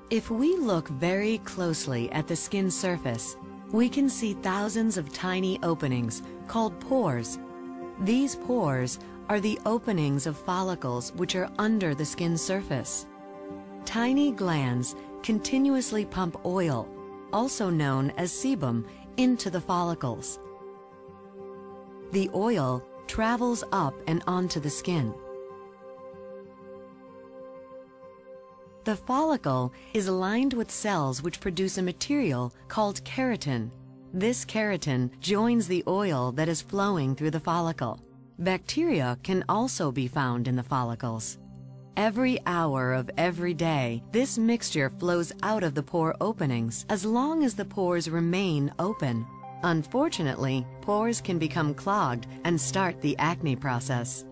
If we look very closely at the skin surface, we can see thousands of tiny openings called pores. These pores are the openings of follicles which are under the skin surface. Tiny glands continuously pump oil, also known as sebum, into the follicles. The oil travels up and onto the skin. The follicle is lined with cells which produce a material called keratin. This keratin joins the oil that is flowing through the follicle. Bacteria can also be found in the follicles. Every hour of every day, this mixture flows out of the pore openings as long as the pores remain open. Unfortunately, pores can become clogged and start the acne process.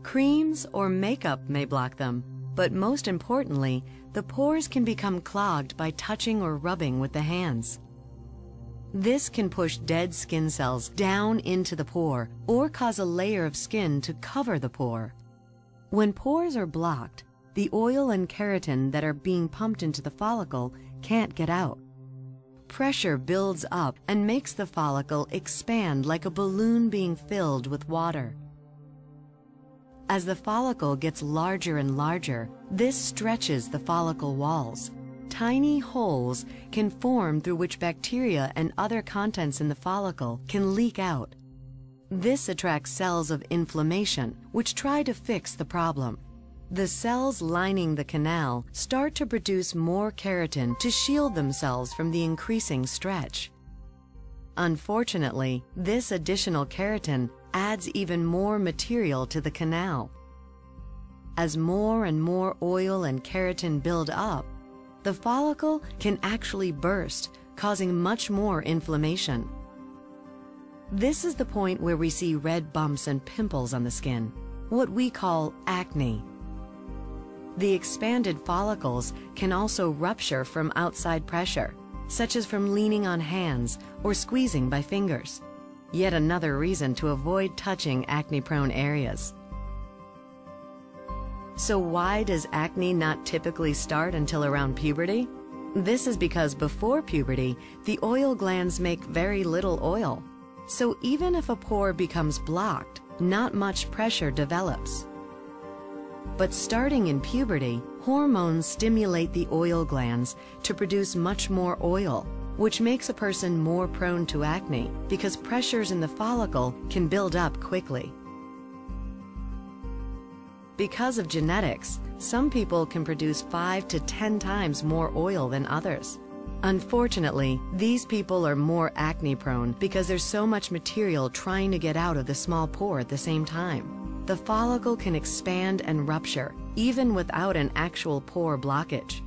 Creams or makeup may block them. But most importantly, the pores can become clogged by touching or rubbing with the hands. This can push dead skin cells down into the pore or cause a layer of skin to cover the pore. When pores are blocked, the oil and keratin that are being pumped into the follicle can't get out. Pressure builds up and makes the follicle expand like a balloon being filled with water. As the follicle gets larger and larger, this stretches the follicle walls. Tiny holes can form through which bacteria and other contents in the follicle can leak out. This attracts cells of inflammation, which try to fix the problem. The cells lining the canal start to produce more keratin to shield themselves from the increasing stretch. Unfortunately, this additional keratin adds even more material to the canal. As more and more oil and keratin build up, the follicle can actually burst, causing much more inflammation. This is the point where we see red bumps and pimples on the skin, what we call acne. The expanded follicles can also rupture from outside pressure, such as from leaning on hands or squeezing by fingers. Yet another reason to avoid touching acne-prone areas. So why does acne not typically start until around puberty? This is because before puberty, the oil glands make very little oil. So even if a pore becomes blocked, not much pressure develops. But starting in puberty, hormones stimulate the oil glands to produce much more oil, which makes a person more prone to acne because pressures in the follicle can build up quickly. Because of genetics, some people can produce 5 to 10 times more oil than others. Unfortunately, these people are more acne prone because there's so much material trying to get out of the small pore at the same time. The follicle can expand and rupture, even without an actual pore blockage.